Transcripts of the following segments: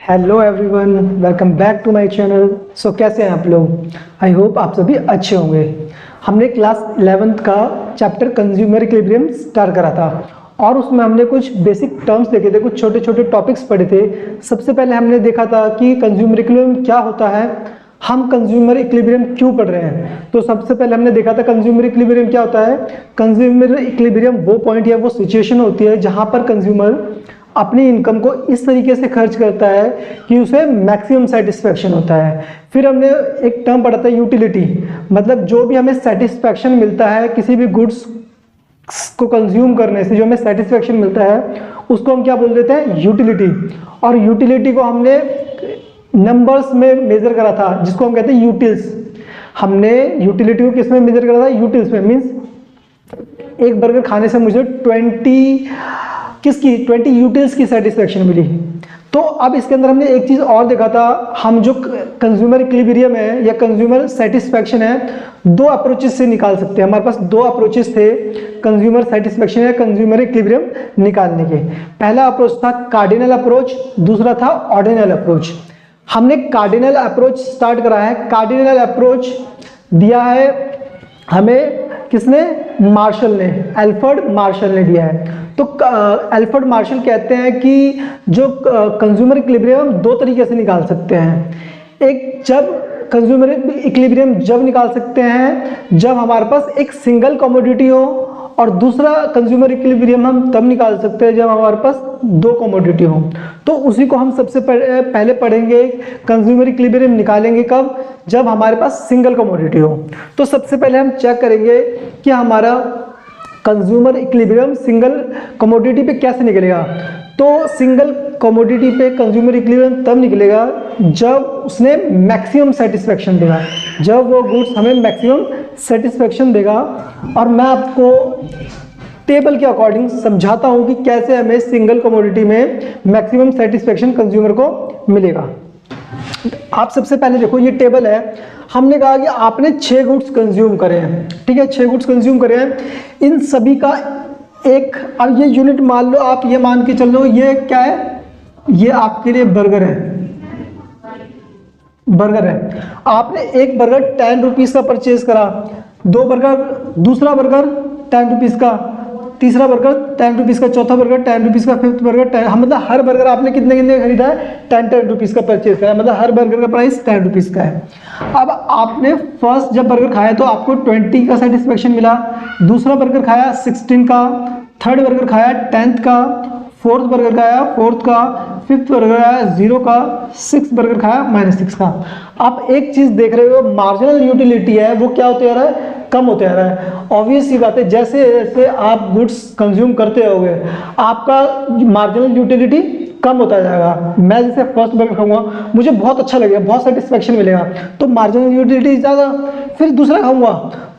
Hello everyone, welcome back to my channel. So कैसे हैं आप लोग? आई होप आप सभी अच्छे होंगे। हमने क्लास 11th का चैप्टर कंज्यूमर इक्विलिब्रियम स्टार्ट करा था और उसमें हमने कुछ बेसिक टर्म्स देखे थे, कुछ छोटे छोटे टॉपिक्स पढ़े थे। सबसे पहले हमने देखा था कि कंज्यूमर इक्विलिब्रियम क्या होता है, हम कंज्यूमर इक्विलिब्रियम क्यों पढ़ रहे हैं। तो सबसे पहले हमने देखा था कंज्यूमर इक्विलिब्रियम क्या होता है। कंज्यूमर इक्विलिब्रियम वो पॉइंट या वो सिचुएशन होती है जहां पर कंज्यूमर अपनी इनकम को इस तरीके से खर्च करता है कि उसे मैक्सिमम सेटिस्फेक्शन होता है। फिर हमने एक टर्म पढ़ा था यूटिलिटी, मतलब जो भी हमें सेटिस्फेक्शन मिलता है किसी भी गुड्स को कंज्यूम करने से, जो हमें सेटिस्फेक्शन मिलता है उसको हम क्या बोल देते हैं, यूटिलिटी। और यूटिलिटी को हमने नंबर्स में मेजर करा था जिसको हम कहते हैं यूटिल्स। हमने यूटिलिटी को किस में मेजर करा था, यूटिल्स में। मीन्स एक बर्गर खाने से मुझे 20 यूटिल्स की सेटिस्फेक्शन मिली। तो अब इसके अंदर हमने एक चीज और देखा था, हम जो कंज्यूमर इक्विलिब्रियम है या कंज्यूमर सेटिस्फेक्शन है, दो अप्रोचेस से निकाल सकते हैं। हमारे पास दो अप्रोचेस थे कंज्यूमर सेटिस्फेक्शन या कंज्यूमर इक्विलिब्रियम निकालने के। पहला अप्रोच था कार्डिनल अप्रोच, दूसरा था ऑर्डिनल अप्रोच। हमने कार्डिनल अप्रोच स्टार्ट करा है। कार्डिनल अप्रोच दिया है हमें किसने, मार्शल ने, एल्फ्रेड मार्शल ने दिया है। तो एल्फ्रेड मार्शल कहते हैं कि जो कंज्यूमर इक्विलिब्रियम हम दो तरीके से निकाल सकते हैं। एक जब कंज्यूमर इक्विलिब्रियम जब निकाल सकते हैं जब हमारे पास एक सिंगल कमोडिटी हो, और दूसरा कंज्यूमर इक्विलिब्रियम हम तब निकाल सकते हैं जब हमारे पास दो कमोडिटी हो। तो उसी को हम सबसे पहले पढ़ेंगे। कंज्यूमर इक्विलिब्रियम निकालेंगे कब, जब हमारे पास सिंगल कमोडिटी हो। तो सबसे पहले हम चेक करेंगे कि हमारा कंज्यूमर इक्विलिब्रियम सिंगल कमोडिटी पे कैसे निकलेगा। तो सिंगल कमोडिटी पे कंज्यूमर इक्विलिब्रियम तब निकलेगा जब उसने मैक्सिमम सेटिस्फेक्शन देगा, जब वो गुड्स हमें मैक्सिमम सेटिस्फेक्शन देगा। और मैं आपको टेबल के अकॉर्डिंग समझाता हूं कि कैसे हमें सिंगल कमोडिटी में मैक्सिमम सेटिस्फेक्शन कंज्यूमर को मिलेगा। आप सबसे पहले देखो, ये टेबल है। हमने कहा कि आपने 6 गुड्स कंज्यूम करे हैं, ठीक है, 6 गुड्स कंज्यूम करे हैं। इन सभी का एक, अब ये यूनिट मान लो, आप ये मान के चल लो, ये क्या है, ये आपके लिए बर्गर है, बर्गर है। आपने एक बर्गर 10 रुपीज का परचेज करा, दो बर्गर, दूसरा बर्गर 10 रुपीज का, तीसरा बर्गर 10 रुपीज का, चौथा बर्गर 10 रुपीज का, फिफ्थ बर्गर 10, मतलब हर बर्गर आपने कितने कितने खरीदा है, 10 रुपीज का परचेज करा, मतलब हर बर्गर का प्राइस 10 रुपीज का है। अब आपने फर्स्ट जब बर्गर खाया तो आपको 20 का सेटिस्फेक्शन मिला, दूसरा बर्गर खाया 16 का, थर्ड बर्गर खाया 10th का, फोर्थ बर्गर खाया 4th का, फिफ्थ बर्गर खाया 0 का, सिक्स बर्गर खाया -6 का। आप एक चीज देख रहे हो, मार्जिनल यूटिलिटी है वो क्या होते जा रहा है, कम होते जा रहा है। ऑब्वियस सी बात है, जैसे जैसे आप गुड्स कंज्यूम करते होगे आपका मार्जिनल यूटिलिटी कम होता जाएगा। मैं जैसे फर्स्ट बर्गर खाऊंगा, मुझे बहुत अच्छा लगेगा, बहुत सेटिस्फेक्शन मिलेगा, तो मार्जिनल यूटिलिटी ज़्यादा। फिर दूसरा खाऊंगा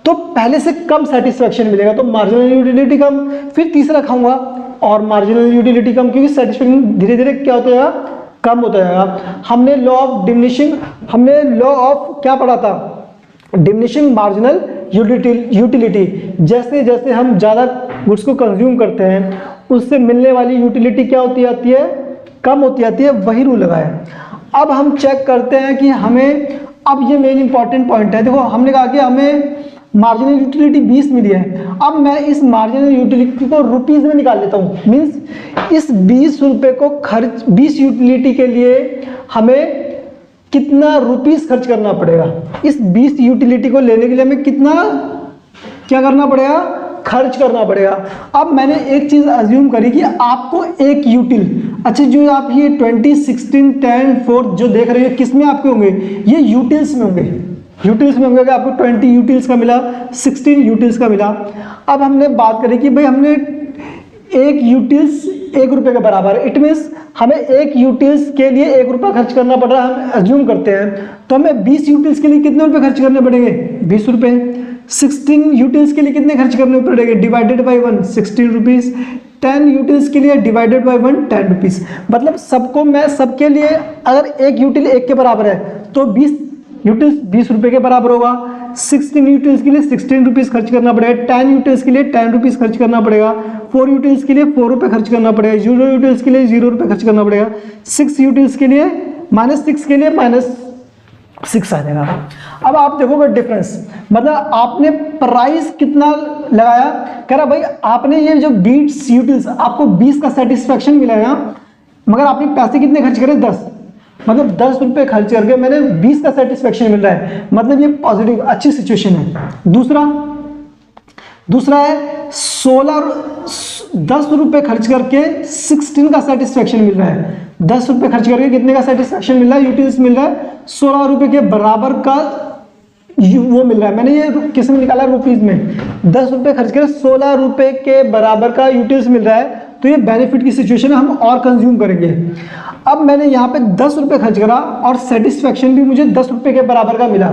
तो पहले से कम सेटिस्फेक्शन मिलेगा, तो मार्जिनल यूटिलिटी कम। फिर तीसरा खाऊंगा और मार्जिनल यूटिलिटी कम, क्योंकि सेटिस्फेक्शन धीरे धीरे क्या होता जाएगा, कम होता जाएगा। हमने लॉ ऑफ डिमिनिशिंग, हमने लॉ ऑफ क्या पढ़ा था, डिमिनिशिंग मार्जिनल यूटिलिटी। जैसे जैसे हम ज़्यादा गुड्स को कंज्यूम करते हैं उससे मिलने वाली यूटिलिटी क्या होती जाती है, कम होती जाती है। वही रूल लगा है। अब हम चेक करते हैं कि हमें, अब ये मेन इंपॉर्टेंट पॉइंट है। देखो, हमने कहा कि हमें मार्जिनल यूटिलिटी 20 मिली है। अब मैं इस मार्जिनल यूटिलिटी को रुपीस में निकाल लेता हूँ। मीन्स इस 20 रुपये को खर्च, 20 यूटिलिटी के लिए हमें कितना रुपीस खर्च करना पड़ेगा। इस 20 यूटिलिटी को लेने के लिए हमें कितना क्या करना पड़ेगा, खर्च करना पड़ेगा। अब मैंने एक चीज अज्यूम करी कि आपको एक यूटिल, अच्छा जो आप ये 20, 16, 10, 4 जो देख रहे हो किस में आपके होंगे, ये यूटिल्स में होंगे, यूटिल्स में होंगे। आपको 20 यूटिल्स का मिला, 16 यूटिल्स का मिला। अब हमने बात करी कि भाई हमने एक यूटिल्स 1 रुपये के बराबर है। इट मीन्स हमें एक यूटिल्स के लिए 1 रुपया खर्च करना पड़ रहा है, हम अज्यूम करते हैं। तो हमें 20 यूटिल्स के लिए कितने रुपए खर्च करने पड़ेंगे, 20 रुपये। 16 यूटिल्स के लिए कितने खर्च करने पड़ेंगे, डिवाइडेड बाई 1, 16 रुपीज़। 10 यूटिल्स के लिए डिवाइडेड बाई 1, 10 रुपीज़। मतलब सबको, मैं सबके लिए, अगर एक यूटिल 1 के बराबर है तो 20 यूटिल्स 20 रुपये के बराबर होगा। 16 यूटिल्स के लिए 16 रुपीज़ खर्च करना पड़ेगा, 10 यूटिल्स के लिए 10 रुपीज़ खर्च करना पड़ेगा, 4 यूटिल्स के लिए 4 रुपये खर्च करना पड़ेगा, 0 यूटिल्स के लिए 0 रुपये खर्च करना पड़ेगा, 6 यूटिल्स के लिए -6 के लिए -6 आ जाएगा। अब आप देखोगे डिफरेंस, मतलब आपने प्राइस कितना लगाया, कह रहा भाई आपने ये जो 20 यूटिल्स आपको 20 का सेटिस्फेक्शन मिलेगा, मगर आपने पैसे कितने खर्च करे 10, मतलब 10 रुपये खर्च करके मैंने 20 का सेटिस्फेक्शन मिल रहा है, मतलब ये पॉजिटिव अच्छी सिचुएशन है। दूसरा है 10 रुपये खर्च करके 16 का सेटिस्फेक्शन मिल रहा है, 10 रुपये खर्च करके कितने का सेटिस्फेक्शन मिल रहा है, यूटिल्स मिल रहा है 16 रुपये के बराबर का वो मिल रहा है। मैंने ये किस में निकाला, रुपीज में। 10 रुपये खर्च करके 16 रुपये के बराबर का यूटिल्स मिल रहा है, तो ये बेनिफिट की सिचुएशन है, हम और कंज्यूम करेंगे। अब मैंने यहाँ पे 10 रुपये खर्च करा और सेटिस्फेक्शन भी मुझे 10 रुपये के बराबर का मिला।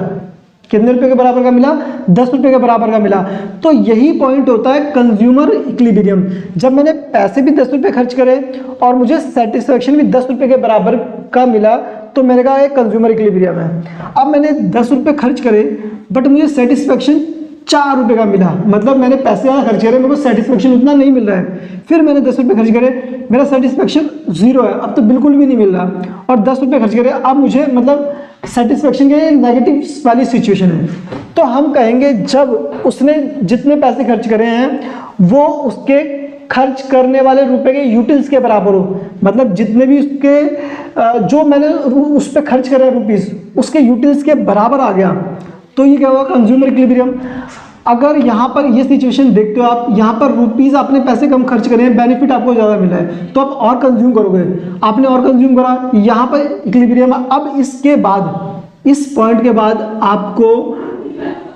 कितने रुपए के बराबर का मिला, 10 रुपये के बराबर का मिला। तो यही पॉइंट होता है कंज्यूमर इक्विलिब्रियम। जब मैंने पैसे भी 10 रुपये खर्च करे और मुझे सेटिस्फेक्शन भी 10 रुपये के बराबर का मिला, तो मैंने कहा ये कंज्यूमर इक्विलिब्रियम है। अब मैंने 10 रुपये खर्च करे बट मुझे सेटिस्फेक्शन 4 रुपये का मिला, मतलब मैंने पैसे ज़्यादा खर्च करे, मेरे को सेटिस्फेक्शन उतना नहीं मिल रहा है। फिर मैंने 10 रुपये खर्च करे, मेरा सेटिस्फेक्शन 0 है, अब तो बिल्कुल भी नहीं मिल रहा। और 10 रुपये खर्च करे, अब मुझे मतलब सेटिस्फेक्शन के नेगेटिव वाली सिचुएशन है। तो हम कहेंगे जब उसने जितने पैसे खर्च करे हैं वो उसके खर्च करने वाले रुपए के यूटिल्स के बराबर हो, मतलब जितने भी उसके जो मैंने उस पर खर्च करे रुपीस उसके यूटिल्स के बराबर आ गया, तो ये क्या हुआ, कंज्यूमर इक्विलिब्रियम। अगर यहाँ पर ये सिचुएशन देखते हो आप, यहाँ पर रुपीस आपने पैसे कम खर्च करे हैं, बेनिफिट आपको ज़्यादा मिला है, तो आप और कंज्यूम करोगे, आपने और कंज्यूम करा, यहाँ पर इक्विलिब्रियम। अब इसके बाद, इस पॉइंट के बाद आपको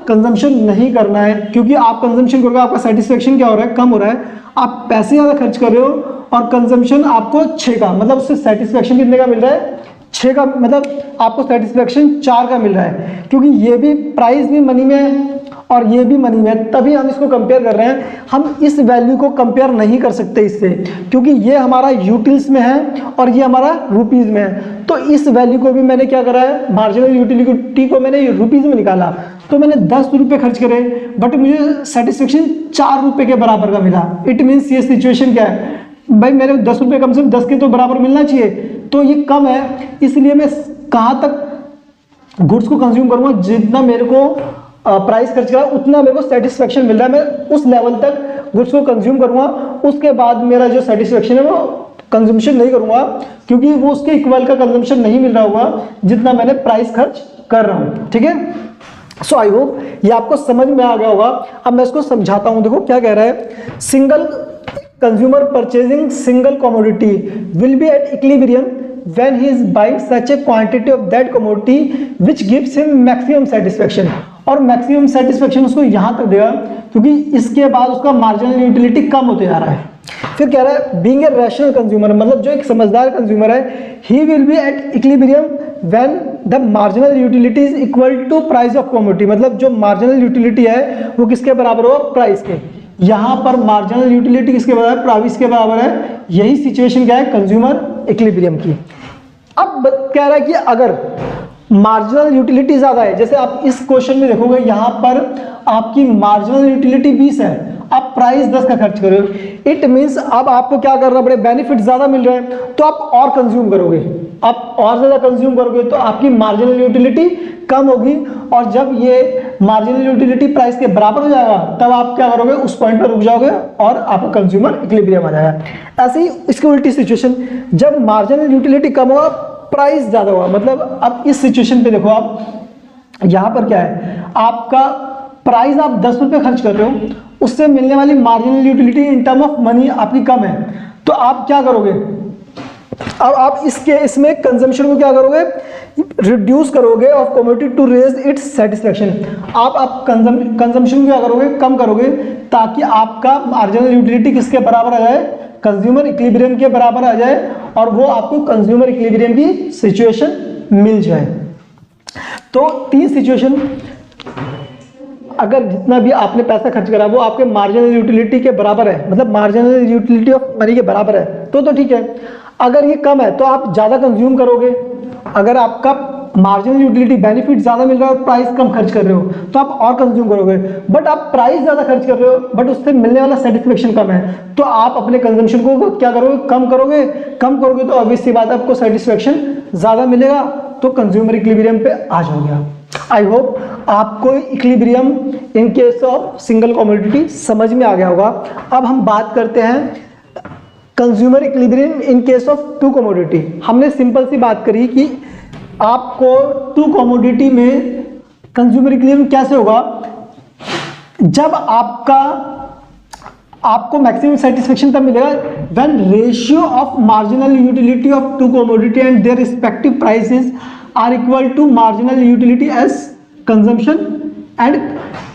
कंजम्पशन नहीं करना है, क्योंकि आप कंजम्पशन करोगे आपका सेटिस्फेक्शन क्या हो रहा है, कम हो रहा है। आप पैसे ज़्यादा खर्च कर रहे हो और कंजम्पशन आपको 6 का, मतलब उससे सेटिस्फेक्शन कितने का मिल रहा है, 6 का, मतलब आपको सेटिस्फेक्शन 4 का मिल रहा है, क्योंकि ये भी प्राइस भी मनी में है और ये भी मनी में है, तभी हम इसको कंपेयर कर रहे हैं। हम इस वैल्यू को कंपेयर नहीं कर सकते इससे, क्योंकि ये हमारा यूटिल्स में है और ये हमारा रुपीज़ में है। तो इस वैल्यू को भी मैंने क्या करा है, मार्जिनल यूटिलिटी को मैंने रुपीज़ में निकाला, तो मैंने 10 रुपये खर्च करे बट मुझे सेटिस्फेक्शन 4 रुपये के बराबर का मिला। इट मीन्स ये सिचुएशन क्या है भाई, मेरे 10 रुपये कम से कम 10 के तो बराबर मिलना चाहिए, तो ये कम है, इसलिए मैं कहाँ तक गुड्स को कंज्यूम करूँगा, जितना मेरे को प्राइस खर्च करा उतना मेरे को सेटिस्फेक्शन मिल रहा है, मैं उस लेवल तक गुड्स को कंज्यूम करूँगा। उसके बाद मेरा जो सेटिस्फेक्शन है वो कंज्यूमशन नहीं करूँगा, क्योंकि वो उसके इक्वल का कंज्यूमशन नहीं मिल रहा होगा जितना मैंने प्राइस खर्च कर रहा हूँ। ठीक है, सो आई होप ये आपको समझ में आ गया होगा। अब मैं इसको समझाता हूँ, देखो क्या कह रहा है, single consumer purchasing single commodity will be at equilibrium when he is buying such a quantity of that commodity which gives him maximum satisfaction। और मैक्सिमम सेटिस्फेक्शन उसको यहाँ तक देगा क्योंकि इसके बाद उसका मार्जिनल यूटिलिटी कम होते जा रहा है। फिर कह रहा है बीइंग ए रैशनल कंज्यूमर, मतलब जो एक समझदार कंज्यूमर है, he will be at equilibrium when the marginal utility is equal to price of commodity, मतलब जो मार्जिनल यूटिलिटी है वो किसके बराबर होगा, प्राइस के। यहाँ पर मार्जिनल यूटिलिटी किसके बराबर है, प्राइस के बराबर है। यही सिचुएशन क्या है, कंज्यूमर इक्विलिब्रियम की। अब कह रहा है कि अगर मार्जिनल यूटिलिटी ज्यादा है, जैसे आप इस क्वेश्चन में देखोगे यहाँ पर आपकी मार्जिनल यूटिलिटी 20 है, आप प्राइस 10 का खर्च कर रहे हो, इट मीन्स अब आपको क्या करना पड़ेगा, बेनिफिट ज्यादा मिल रहे हैं तो आप और कंज्यूम करोगे, आप और ज्यादा कंज्यूम करोगे तो आपकी मार्जिनल यूटिलिटी कम होगी, और जब ये मार्जिनल यूटिलिटी प्राइस के बराबर हो जाएगा तब आप क्या करोगे, उस पॉइंट पर रुक जाओगे और आपका कंज्यूमर इक्विलिब्रियम आ जाएगा। ऐसे ही इसकी उल्टी सिचुएशन, जब मार्जिनल यूटिलिटी कम होगा प्राइस ज्यादा होगा, मतलब अब इस सिचुएशन पे देखो, आप यहाँ पर क्या है, आपका प्राइस आप 10 रुपये खर्च कर रहे हो, उससे मिलने वाली marginal utility in term of money आपकी कम है, तो आप क्या करोगे, अब आप इसमें कंजम्पशन को क्या करोगे, रिड्यूस करोगे of commodity to raise its satisfaction. आप कंजम्पशन को क्या करोगे, कम करोगे, ताकि आपका मार्जिनल यूटिलिटी किसके बराबर आ जाए, कंज्यूमर इक्विलिब्रियम के बराबर आ जाए, और वो आपको कंज्यूमर इक्विलिब्रियम की सिचुएशन मिल जाए। तो 3 सिचुएशन, अगर जितना भी आपने पैसा खर्च करा वो आपके मार्जिनल यूटिलिटी के बराबर है, मतलब मार्जिनल यूटिलिटी ऑफ मनी के बराबर है, तो ठीक है। अगर ये कम है तो आप ज़्यादा कंज्यूम करोगे, अगर आपका मार्जिनल यूटिलिटी बेनिफिट ज़्यादा मिल रहा है और प्राइस कम खर्च कर रहे हो तो आप और कंज्यूम करोगे, बट आप प्राइस ज़्यादा खर्च कर रहे हो बट उससे मिलने वाला सेटिस्फेक्शन कम है, तो आप अपने कंजम्पशन को क्या करोगे, कम करोगे तो ऑब्वियस सी बात है आपको सेटिस्फेक्शन ज़्यादा मिलेगा, तो कंज्यूमर इक्विलिब्रियम पे आ जाओगे आप। आई होप आपको equilibrium in case of single commodity समझ में आ गया होगा। अब हम बात करते हैं consumer equilibrium in case of two commodity. हमने सिंपल सी बात करी कि आपको टू कमोडिटी में कंज्यूमर इक्विलिब्रियम कैसे होगा, जब आपको मैक्सिमम सेटिस्फेक्शन तब मिलेगा when ratio of marginal utility of two commodity and their respective prices are equal to marginal utility as consumption and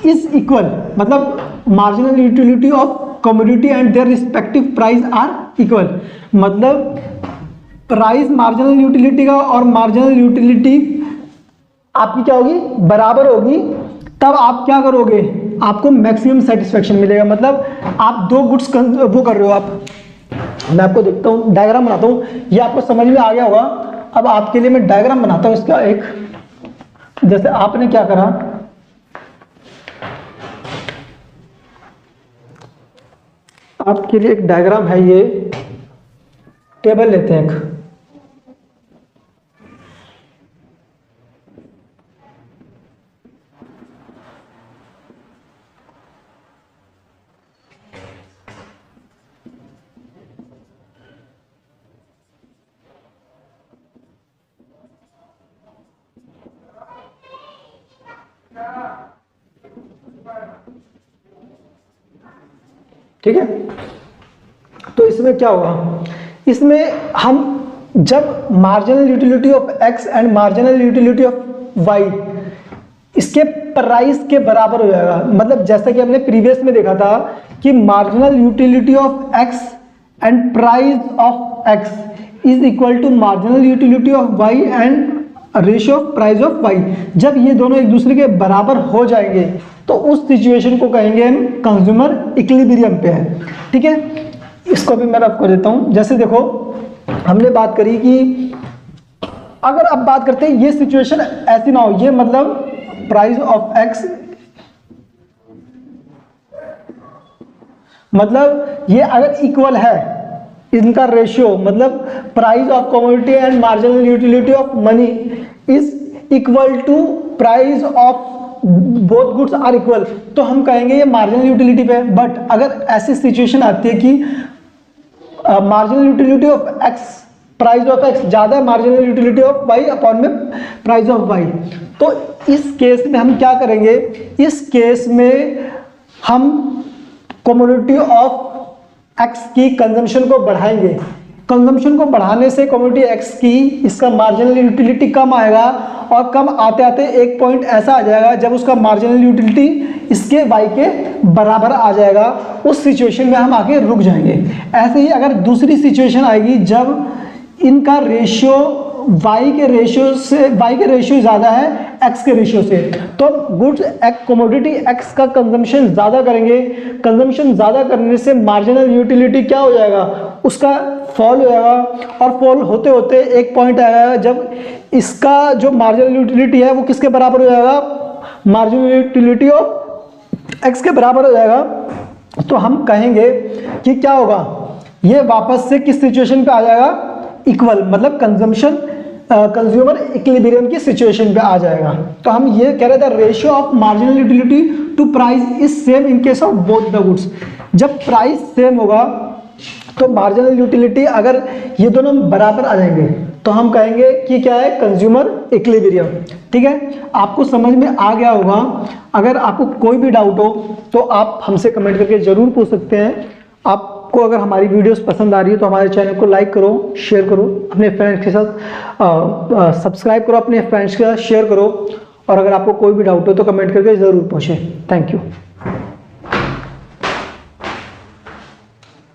is equal, मतलब marginal utility of commodity and their respective price are equal, मतलब price marginal utility का और marginal utility आपकी क्या होगी, बराबर होगी, तब आप क्या करोगे, आपको मैक्सिमम सेटिस्फेक्शन मिलेगा। मतलब आप दो गुड्स वो कर रहे हो, आप मैं आपको देखता हूँ डायग्राम बनाता हूँ, ये आपको समझ में आ गया होगा। अब आपके लिए मैं डायग्राम बनाता हूँ इसका एक, जैसे आपने क्या करा, आपके लिए एक डायग्राम है, ये टेबल लेते हैं एक, ठीक है। तो इसमें क्या होगा, इसमें हम जब marginal utility of x and marginal utility of y इसके प्राइस के बराबर हो जाएगा, मतलब जैसा कि हमने प्रीवियस में देखा था कि marginal utility of x and price of x is equal to marginal utility of y and ratio of price of y. जब ये दोनों एक दूसरे के बराबर हो जाएंगे तो उस सिचुएशन को कहेंगे हम कंज्यूमर इक्विलिब्रियम पे है, ठीक है। इसको भी मैं रफ कर देता हूं। जैसे देखो हमने बात करी कि अगर अब बात करते हैं ये सिचुएशन ऐसी ना हो, ये मतलब प्राइस ऑफ एक्स, मतलब ये अगर इक्वल है इनका रेशियो, मतलब price of commodity and marginal utility of money is equal to price of both goods are equal, तो हम कहेंगे ये मार्जिनल यूटिलिटी पे। बट अगर ऐसी सिचुएशन आती है कि marginal utility of x, price of x ज्यादा है marginal utility of y upon में प्राइस ऑफ वाई, तो इस केस में हम क्या करेंगे, इस केस में हम कमोडिटी ऑफ एक्स की कंजम्पशन को बढ़ाएंगे। कंजम्पशन को बढ़ाने से कमोडिटी एक्स की इसका मार्जिनल यूटिलिटी कम आएगा और कम आते आते एक पॉइंट ऐसा आ जाएगा जब उसका मार्जिनल यूटिलिटी इसके वाई के बराबर आ जाएगा, उस सिचुएशन में हम आके रुक जाएंगे। ऐसे ही अगर दूसरी सिचुएशन आएगी जब इनका रेशियो वाई के रेशियो ज़्यादा है एक्स के रेशियो से, तो गुड्स कमोडिटी एक्स का कंजम्पशन ज़्यादा करेंगे। कंजम्पशन ज़्यादा करने से मार्जिनल यूटिलिटी क्या हो जाएगा, उसका फॉल हो जाएगा, और फॉल होते होते एक पॉइंट आएगा जब इसका जो मार्जिनल यूटिलिटी है वो किसके बराबर हो जाएगा, मार्जिनल यूटिलिटी ऑफ एक्स के बराबर हो जाएगा। तो हम कहेंगे कि क्या होगा, ये वापस से किस सिचुएशन पे आ जाएगा, इक्वल, मतलब कंज्यूमर इक्विलिब्रियम की सिचुएशन पे आ जाएगा। तो हम ये कह रहे थे ratio of marginal utility to price is same in case of both the goods. जब प्राइस सेम होगा तो मार्जिनल यूटिलिटी अगर ये दोनों बराबर आ जाएंगे तो हम कहेंगे कि क्या है, कंज्यूमर इक्विलिब्रियम, ठीक है। आपको समझ में आ गया होगा। अगर आपको कोई भी डाउट हो तो आप हमसे कमेंट करके जरूर पूछ सकते हैं। आपको अगर हमारी वीडियोस पसंद आ रही है तो हमारे चैनल को लाइक करो, शेयर करो, अपने फ्रेंड्स के साथ सब्सक्राइब करो, अपने फ्रेंड्स के साथ शेयर करो, और अगर आपको कोई भी डाउट हो तो कमेंट करके ज़रूर पूछें। Thank you.